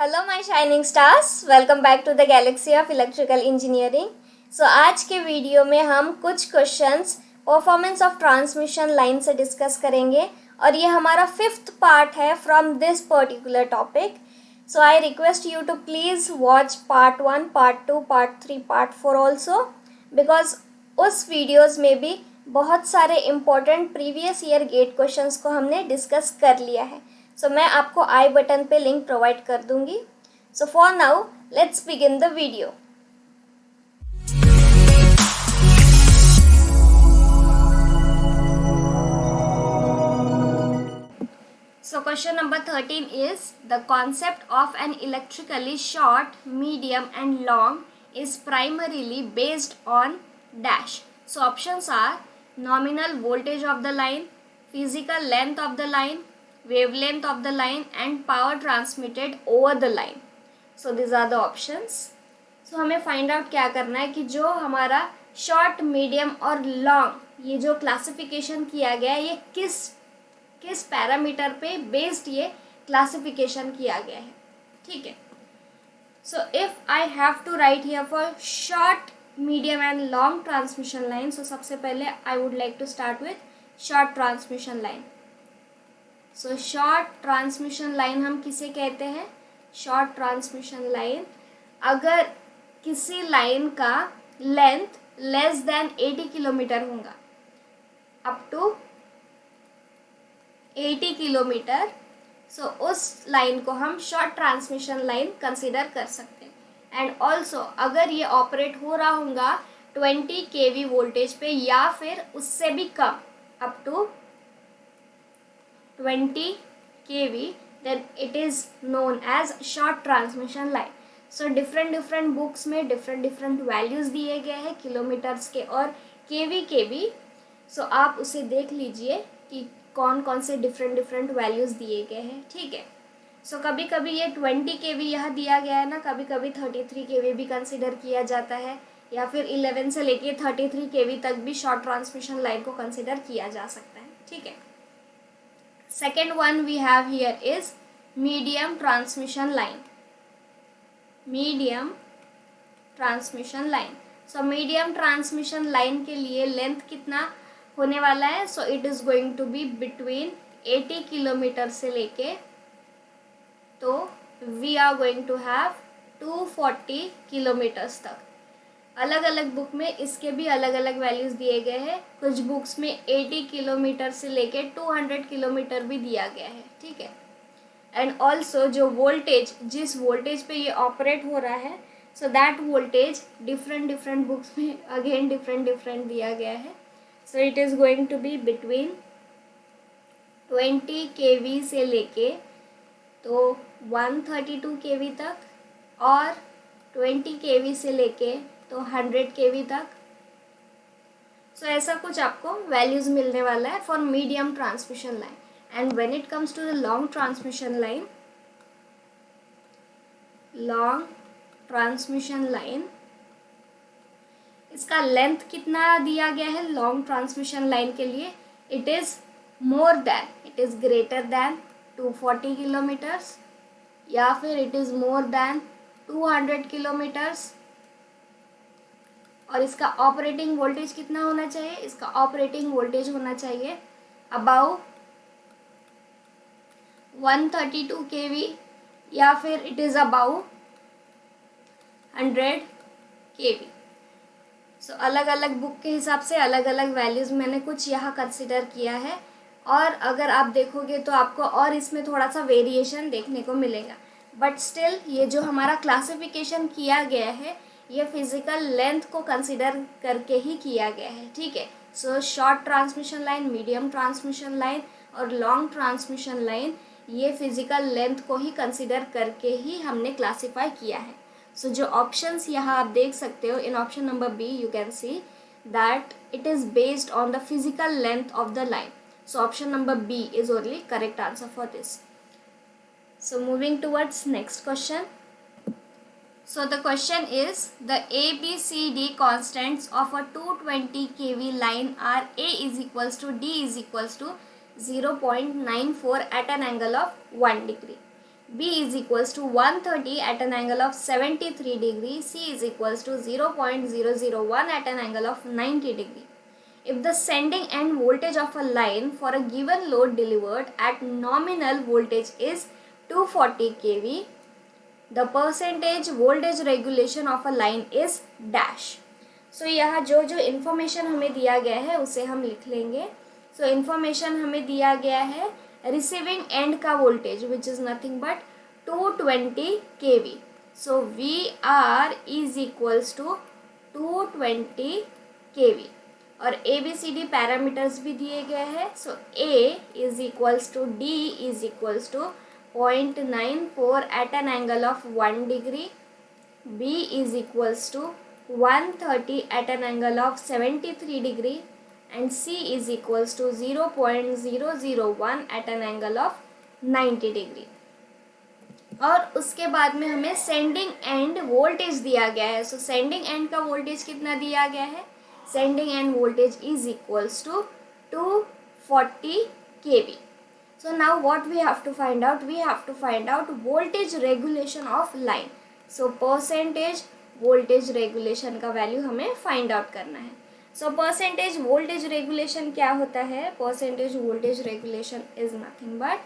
Hello my shining stars, welcome back to the galaxy of electrical engineering. So आज के video में हम कुछ questions performance of transmission line से discuss करेंगे और ये हमारा 5th पार्ट है from this particular topic. So I request you to please watch part 1, part 2, part 3, part 4 also, because उस वीडियोज़ में भी बहुत सारे important previous year GATE questions को हमने डिस्कस कर लिया है। सो मैं आपको आई बटन पे लिंक प्रोवाइड कर दूंगी। So for now let's begin the video. So question number 13 is the concept of an electrically short, medium and long is primarily based on dash. So options are nominal voltage of the line, physical length of the line, wavelength of the line and power transmitted over the line. So these are the options. So हमें find out क्या करना है कि जो हमारा short, medium और long ये जो क्लासिफिकेशन किया गया है ये किस पैरामीटर पे बेस्ड ये क्लासिफिकेशन किया गया है। ठीक है। So if I have to write here for short, medium and long transmission line, so सबसे पहले I would like to start with short transmission line. So short transmission line हम किसे कहते हैं? शॉर्ट ट्रांसमिशन लाइन अगर किसी line का length less than 80 kilometre होगा, अप टू 80 किलोमीटर, सो उस लाइन को हम शॉर्ट ट्रांसमिशन लाइन कंसिडर कर सकते हैं। एंड ऑल्सो अगर ये ऑपरेट हो रहा होगा 20 kV वोल्टेज पे या फिर उससे भी कम, up to 20 kV, then it is known as short transmission line. So different books में डिफरेंट वैल्यूज़ दिए गए हैं किलोमीटर्स के और केवी के भी। सो आप उसे देख लीजिए कि कौन कौन से डिफरेंट वैल्यूज़ दिए गए हैं। ठीक है। सो कभी कभी ये 20 kV यहाँ दिया गया है ना, कभी कभी 33 kV भी कंसिडर किया जाता है या फिर 11 से लेके 33 kV तक भी शॉर्ट ट्रांसमिशन लाइन को कंसिडर किया जा सकता है। ठीक है। Second one we have here is medium transmission line. Medium transmission line, so medium transmission line के लिए लेंथ कितना होने वाला है? So it is going to be between 80 kilometre से लेके, तो we are going to have 240 kilometres तक। अलग अलग बुक में इसके भी अलग अलग वैल्यूज़ दिए गए हैं। कुछ बुक्स में 80 किलोमीटर से लेके 200 किलोमीटर भी दिया गया है। ठीक है। एंड ऑल्सो जो वोल्टेज, जिस वोल्टेज पे ये ऑपरेट हो रहा है, so that voltage different books में अगेन डिफरेंट दिया गया है। So it is going to be between 20 kV से लेके तो 132 kV तक और 20 kV से लेके तो 100 kV तक। सो ऐसा कुछ आपको वैल्यूज़ मिलने वाला है for medium transmission line. And when it comes to the long transmission line, long transmission line इसका लेंथ कितना दिया गया है लॉन्ग ट्रांसमिशन लाइन के लिए? It is more than, it is greater than 240 kilometres या फिर it is more than 200 kilometres. और इसका ऑपरेटिंग वोल्टेज कितना होना चाहिए? इसका ऑपरेटिंग वोल्टेज होना चाहिए अबाउ 132 kV या फिर इट इज़ अबाउ 100 kV। सो अलग अलग बुक के हिसाब से अलग अलग वैल्यूज़ मैंने कुछ यहाँ कंसिडर किया है और अगर आप देखोगे तो आपको और इसमें थोड़ा सा वेरिएशन देखने को मिलेगा। बट स्टिल ये जो हमारा क्लासिफिकेशन किया गया है ये फिजिकल लेंथ को कंसिडर करके ही किया गया है। ठीक है। सो short transmission line, medium transmission line और लॉन्ग ट्रांसमिशन लाइन ये फिजिकल लेंथ को ही कंसिडर करके ही हमने क्लासीफाई किया है। सो जो ऑप्शंस यहाँ आप देख सकते हो, in option number B you can see that it is based on the physical length of the line. So option number B is only correct answer for this. So moving towards next question. So the question is the ABCD constants of a 220 kV line are A is equals to D is equals to 0.94 at an angle of 1 degree. B is equals to 130 at an angle of 73 degree, C is equals to 0.001 at an angle of 90 degree. If the sending end voltage of a line for a given load delivered at nominal voltage is 240 kV, the percentage voltage regulation of a line is dash. So यहाँ जो जो information हमें दिया गया है उसे हम लिख लेंगे. So इन्फॉर्मेशन हमें दिया गया है रिसीविंग एंड का voltage which is nothing but 220 kV. So VR is equals to 220 kV. और ABCD पैरामीटर्स भी दिए गए हैं. So A is equals to D is equals to 0.94 at an angle of 1 degree. B is equals to 130 at an angle of 73 degree. And C is equals to 0.001 at an angle of 90 degree. और उसके बाद में हमें sending end voltage दिया गया है. सो sending end का voltage कितना दिया गया है? Sending end voltage is equals to 240 kV. So now what we have to find out? We have to find out voltage regulation of line. So percentage voltage regulation का value हमें find out करना है. So percentage voltage regulation क्या होता है? Percentage voltage regulation is nothing but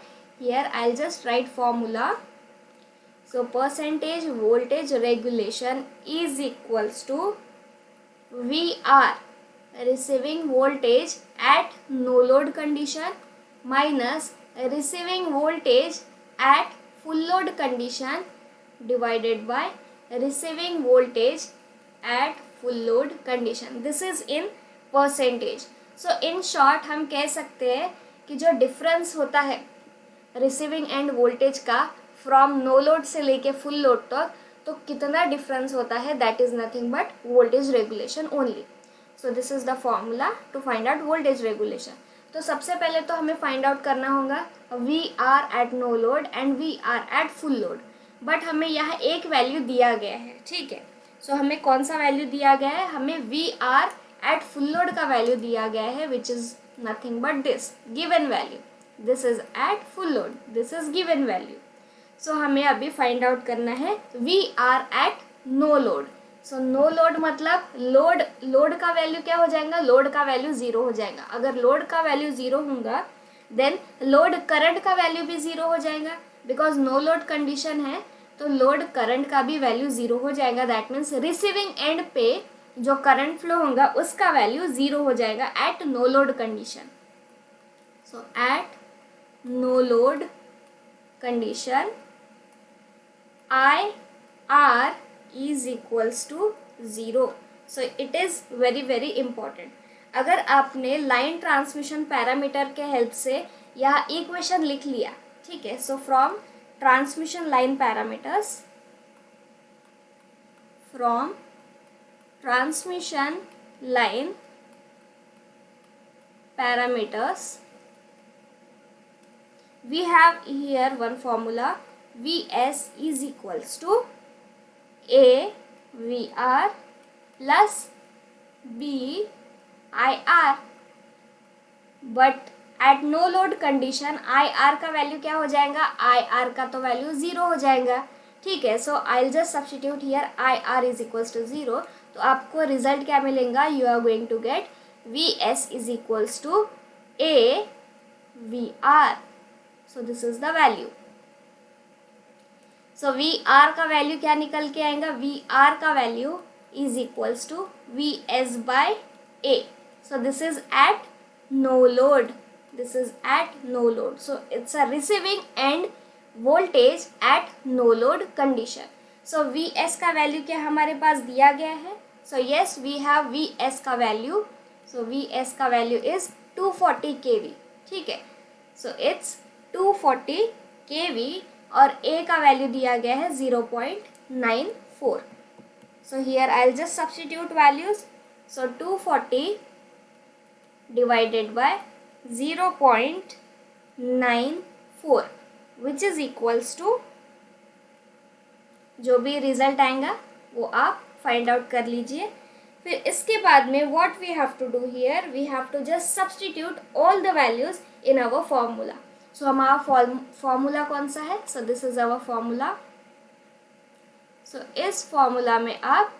here I'll just write formula. So percentage voltage regulation is equals to VR receiving voltage at no load condition minus receiving voltage at full load condition divided by receiving voltage at full load condition. This is in percentage. So in short हम कह सकते हैं कि जो difference होता है receiving end voltage का from no load से लेके फुल लोड तक, तो कितना डिफरेंस होता है, that is nothing but voltage regulation only. So this is the formula to find out voltage regulation. तो सबसे पहले तो हमें फाइंड आउट करना होगा V are at no load and V are at full load. But हमें यहाँ एक वैल्यू दिया गया है, ठीक है. सो हमें कौन सा वैल्यू दिया गया है? हमें we are at full load का वैल्यू दिया गया है which is nothing but this given value. This is at full load, this is given value. So हमें अभी फाइंड आउट करना है we are at no load. So no load मतलब load का वैल्यू क्या हो जाएगा? लोड का वैल्यू 0 हो जाएगा. अगर लोड का वैल्यू 0 होगा देन लोड करंट का वैल्यू भी 0 हो जाएगा. बिकॉज नो लोड कंडीशन है तो लोड करंट का भी वैल्यू 0 हो जाएगा. दैट मीन्स रिसीविंग एंड पे जो करंट फ्लो होगा उसका वैल्यू 0 हो जाएगा at no load condition. So at no load condition IR is equals to 0. So it is very very important. अगर आपने लाइन ट्रांसमिशन पैरामीटर के हेल्प से यह इक्वेशन लिख लिया, ठीक है. So from transmission line parameters, from transmission line parameters we have here one formula. Vs is equals to A VR plus B IR. But at no load condition IR का value क्या हो जाएगा? IR का तो value 0 हो जाएगा, ठीक है. So I will just substitute here IR is equals to 0. तो आपको रिजल्ट क्या मिलेगा? You are going to get Vs is equals to A VR. So this is the value. So VR का वैल्यू क्या निकल के आएगा? VR का value is equals to Vs by A. So this is at no load. This is at no load. So it's a receiving end voltage at no load condition. So Vs का value क्या हमारे पास दिया गया है? So yes, we have Vs का value. So Vs का value is 240 kV, ठीक है. So it's 240 kV और A का वैल्यू दिया गया है 0.94. So here I'll just substitute values. So 240 divided by 0.94 which is equals to, जो भी रिजल्ट आएगा वो आप फाइंड आउट कर लीजिए. फिर इसके बाद में what we have to do here, we have to just substitute all the values in our formula. सो हमारा फॉर्मूला कौन सा है? So this is our formula. So इस फॉर्मूला में आप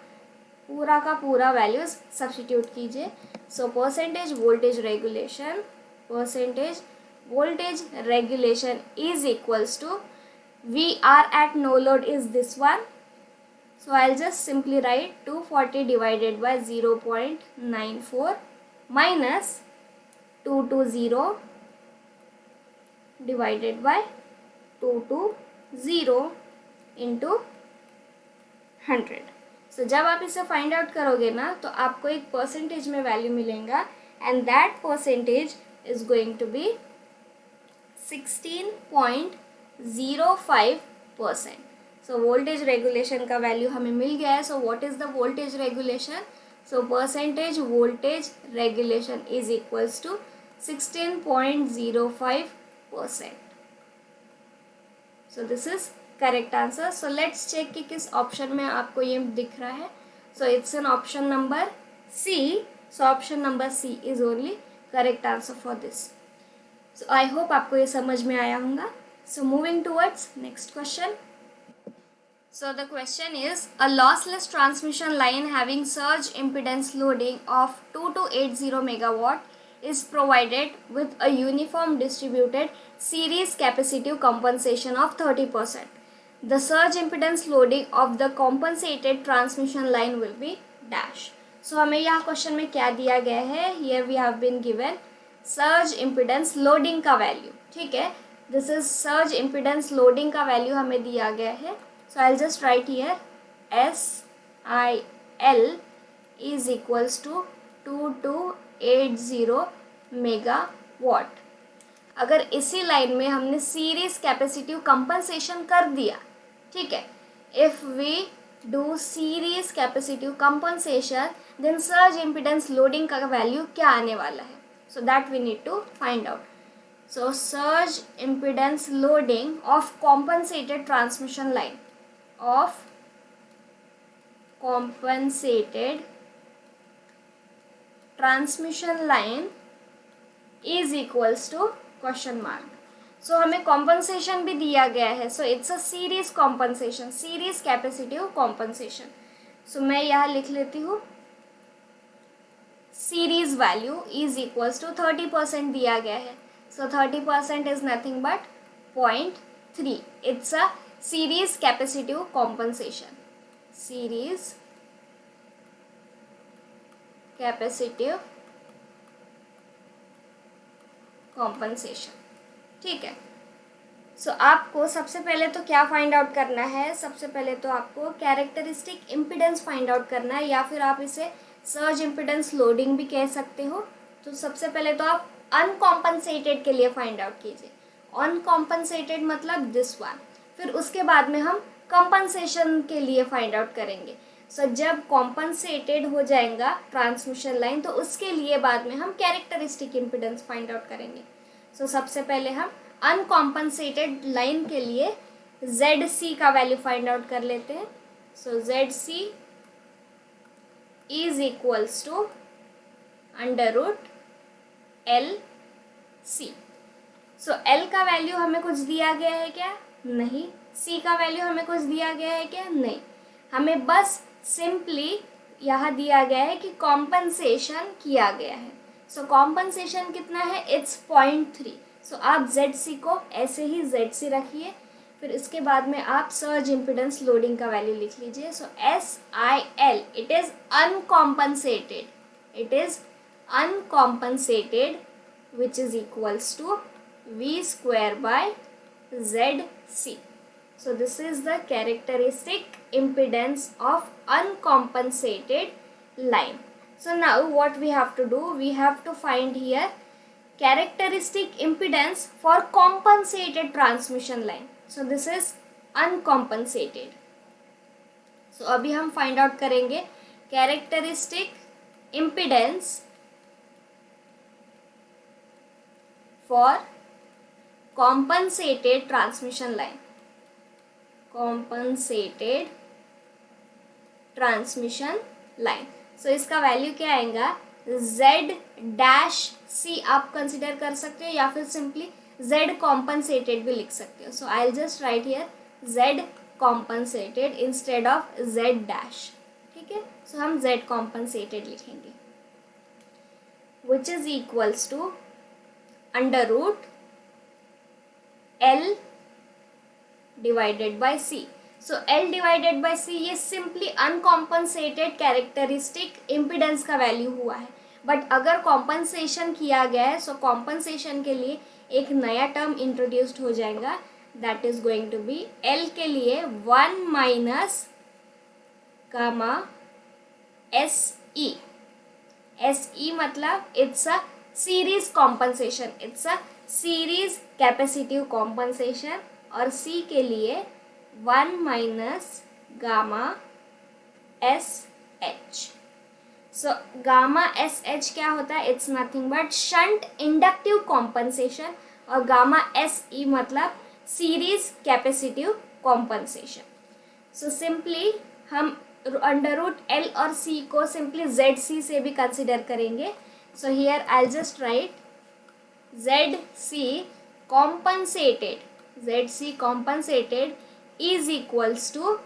पूरा का पूरा वैल्यूज सब्स्टिट्यूट कीजिए. So percentage voltage regulation is equals to V are at no load is this one. So I'll just simply write 240 divided by 0.94 minus 220 divided by 220 into 100. So जब आप इसे फाइंड आउट करोगे ना तो आपको एक percentage में वैल्यू मिलेगा and that percentage is going to be 16.05%. So voltage regulation का वैल्यू हमें मिल गया है. So what is the voltage regulation? So percentage voltage regulation is equals to 16.05%. So this is correct answer. So let's check कि किस option में आपको ये दिख रहा है. So it's an option number C. So option number C is only correct answer for this. So I hope आपको ये समझ में आया होगा. सो moving towards next question. So the question is, a lossless transmission line having surge impedance loading of 2280 megawatt is provided with a uniform distributed series capacitive compensation of 30%. The surge impedance loading of the compensated transmission line will be dash. So हमें यहाँ question में क्या दिया गया है? Here we have been given surge impedance loading का value. ठीक है, this is surge impedance loading का वैल्यू हमें दिया गया है. So I'll just write here SIL is equals to 2280 megawatt. अगर इसी लाइन में हमने सीरीज कैपेसिटिव कंपनसेशन कर दिया, ठीक है, if we do series capacitive compensation then surge impedance loading का वैल्यू क्या आने वाला है? So that we need to find out. So surge impedance loading of compensated transmission line of compensated transmission line is equals to question mark. So हमें compensation भी दिया गया है. So it's a series compensation, series capacitive compensation. So मैं यहाँ लिख लेती हूँ series value is equals to 30% दिया गया है. So 30% is nothing but 0.3. It's a series capacitive compensation. Series capacitive compensation. ठीक है. सो आपको सबसे पहले तो क्या फाइंड आउट करना है? सबसे पहले तो आपको कैरेक्टरिस्टिक इम्पिडेंस फाइंड आउट करना है, या फिर आप इसे सर्ज इम्पिडेंस लोडिंग भी कह सकते हो. तो सबसे पहले तो आप अनकॉम्पनसेटेड के लिए फाइंड आउट कीजिए. अनकॉम्पनसेटेड मतलब दिस वन. फिर उसके बाद में हम कंपनसेशन के लिए फाइंड आउट करेंगे. सो जब कॉम्पनसेटेड हो जाएगा ट्रांसमिशन लाइन तो उसके लिए बाद में हम कैरेक्टरिस्टिक इम्पिडेंस फाइंड आउट करेंगे. सो सबसे पहले हम अनकॉम्पनसेटेड लाइन के लिए ZC का वैल्यू फाइंड आउट कर लेते हैं. So ZC is equals to √LC. So L का वैल्यू हमें कुछ दिया गया है क्या? नहीं. C का वैल्यू हमें कुछ दिया गया है क्या? नहीं. हमें बस सिंपली यहाँ दिया गया है कि कॉम्पनसेशन किया गया है. सो कॉम्पनसेशन कितना है? इट्स 0.3. सो आप ZC को ऐसे ही ZC रखिए. फिर इसके बाद में आप सर्ज इम्पिडेंस लोडिंग का वैल्यू लिख लीजिए. So SIL it is uncompensated. It is uncompensated which is equals to V square by ZC. So this is the characteristic impedance of uncompensated line. So now what we have to do? We have to find here characteristic impedance for compensated transmission line. So this is uncompensated. So अभी हम find out करेंगे characteristic impedance for compensated transmission line. Compensated transmission line. So इसका value क्या आएगा? Z dash C आप consider कर सकते हो, या फिर सिंपली Z कॉम्पनसेटेड भी लिख सकते हो. So I just write here Z compensated instead of Z dash. ठीक है, सो हम Z कॉम्पनसेटेड लिखेंगे which is equals to under root L divided by C. So L divided by C ये simply uncompensated characteristic impedance का value हुआ है. But अगर compensation किया गया है सो कॉम्पनसेशन के लिए एक नया टर्म इंट्रोड्यूस्ड हो जाएगा. That is going to be L के लिए 1 माइनस गामा SE. SE मतलब it's a series compensation, it's a series capacitive compensation. और C के लिए 1 minus gamma SH. So gamma SH क्या होता है? It's nothing but shunt inductive compensation. और गामा SE मतलब series capacitive compensation. So simply हम अंडर रूट L और C को सिंपली ZC से भी कंसिडर करेंगे. So here I just right ZC compensated is equals to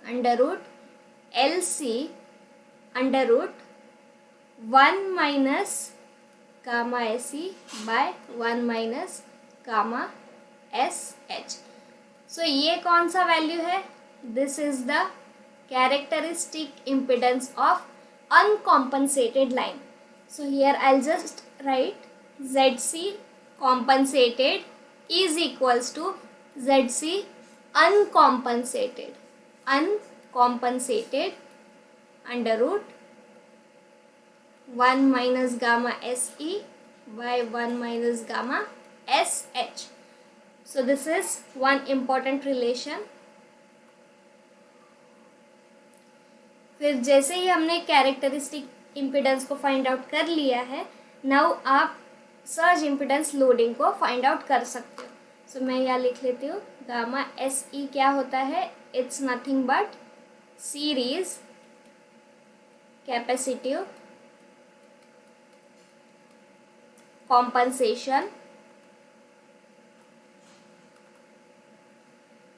under root LC under root 1 minus gamma SE by 1 minus gamma SH. So ये कौन सा value है? This is the characteristic impedance of uncompensated line. So here I'll just write ZC compensated is equals to ZC uncompensated under root 1 minus gamma SE by 1 minus gamma SH. So this is one important relation. फिर जैसे ही हमने characteristic impedance को find out कर लिया है, now आप surge impedance loading को find out कर सकते हो. सो मैं यहाँ लिख लेती हूँ गामा SE क्या होता है? It's nothing but series capacitive compensation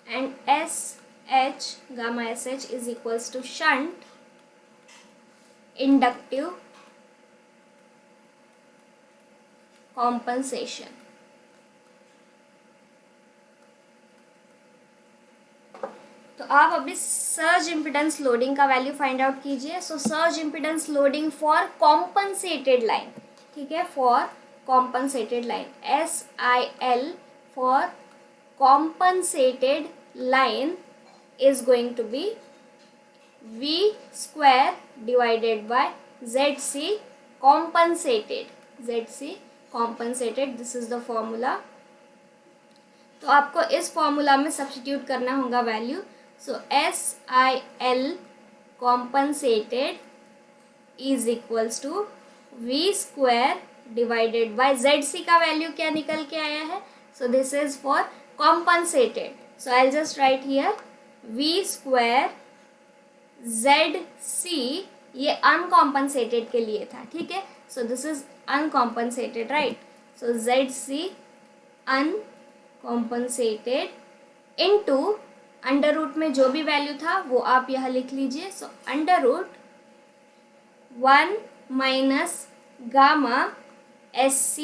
and SH gamma SH is equals to shunt inductive compensation. तो आप अभी सर्ज इम्पिडेंस लोडिंग का वैल्यू फाइंड आउट कीजिए. So surge impedance loading for compensated line, ठीक है, for compensated line SIL for compensated line is going to be V square divided by ZC compensated. This is the formula. तो आपको इस formula में substitute करना होगा value. So SIL compensated is equals to V square divided by ZC का value क्या निकल के आया है? So this is for compensated. So I'll just write here V square ZC, ये uncompensated के लिए था, ठीक है. So this is uncompensated, right? So ZC uncompensated into under root में जो भी वैल्यू था वो आप यहाँ लिख लीजिए. So under root 1 minus gamma SC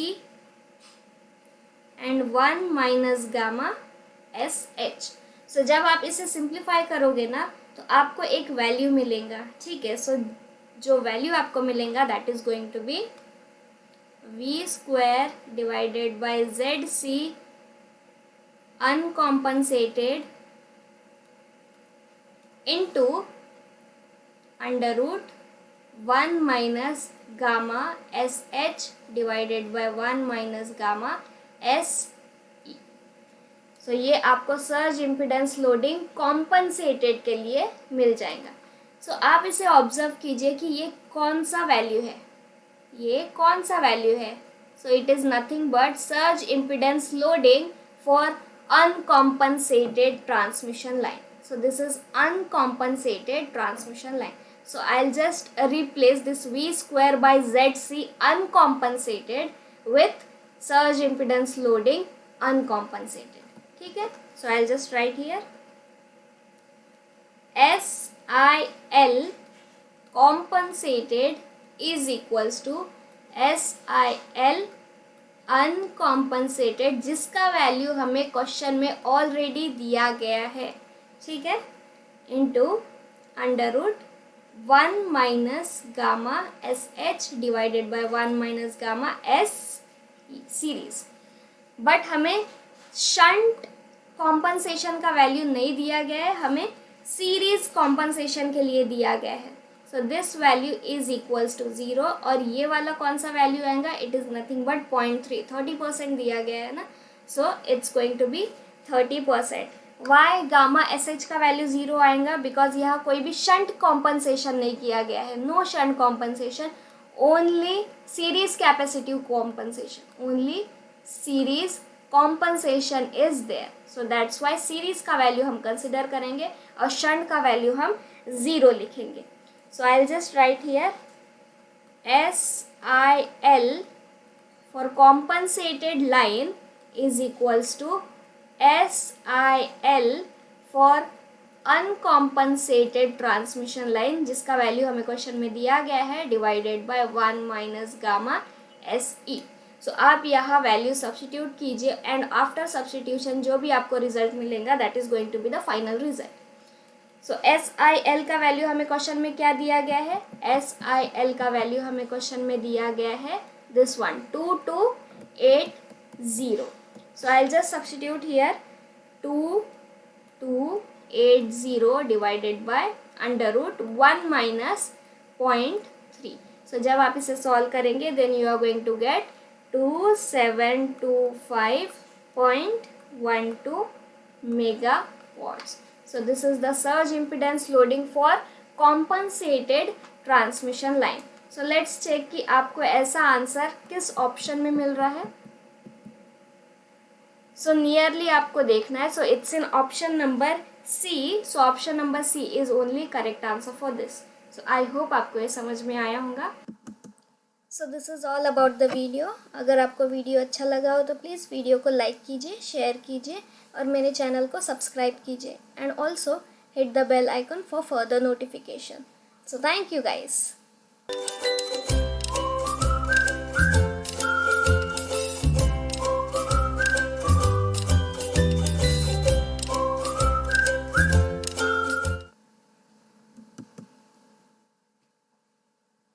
and 1 minus gamma SH. So जब आप इसे सिंप्लीफाई करोगे ना तो आपको एक वैल्यू मिलेगा, ठीक है. सो जो वैल्यू आपको मिलेगा that is going to be V square divided by ZC uncompensated into under root 1 minus gamma SH divided by 1 minus gamma SE. So ये आपको सर्ज इम्पिडेंस लोडिंग कॉम्पनसेटेड के लिए मिल जाएगा. सो आप इसे ऑब्जर्व कीजिए कि ये कौन सा वैल्यू है, ये कौन सा वैल्यू है. So it is nothing but surge impedance loading for uncompensated transmission line. So this is uncompensated transmission line. So I'll just replace this V square by ZC uncompensated with surge impedance loading uncompensated. ठीक है, so I'll just write here SIL compensated is equals to SIL uncompensated, जिसका value हमें question में already दिया गया है, ठीक है, into under root 1 minus gamma SH divided by 1 minus gamma S series. But हमें शंट कॉम्पनसेशन का वैल्यू नहीं दिया गया है, हमें सीरीज कॉम्पनसेशन के लिए दिया गया है. So this value is equals to 0 और ये वाला कौन सा वैल्यू आएगा, इट इज़ नथिंग बट 0.3. 30% दिया गया है ना, so it's going to be 30%. Why gamma SH का वैल्यू 0 आएगा, बिकॉज यहाँ कोई भी शंट कॉम्पनसेशन नहीं किया गया है. No shunt compensation, only series capacitive compensation, only series compensation is there. So that's why series का वैल्यू हम कंसिडर करेंगे और शंट का वैल्यू हम 0 लिखेंगे. So I'll just write here SIL for compensated line is equals to SIL for uncompensated transmission line, जिसका value हमें question में दिया गया है, divided by 1 minus gamma SE. So आप यहाँ वैल्यू सब्स्टिट्यूट कीजिए एंड आफ्टर सब्स्टिट्यूशन जो भी आपको रिजल्ट मिलेगा that is going to be the final result. So SIL का वैल्यू हमें क्वेश्चन में क्या दिया गया है, SIL का वैल्यू हमें क्वेश्चन में दिया गया है this one 2280. So I will just substitute here 2280 divided by under root 1 minus 0.3. So जब आप इसे सॉल्व करेंगे then you are going to get 2725.12 megawatts. So this is the surge impedance loading for compensated transmission line. So let's check कि आपको ऐसा answer किस option में मिल रहा है. So nearly आपको देखना है. So it's in option number C. So option number C is only correct answer for this. So I hope आपको ये समझ में आया होगा. So this is all about the video. अगर आपको वीडियो अच्छा लगा हो तो प्लीज़ वीडियो को लाइक कीजिए, शेयर कीजिए और मेरे चैनल को सब्सक्राइब कीजिए and also hit the bell icon for further notification. So thank you guys.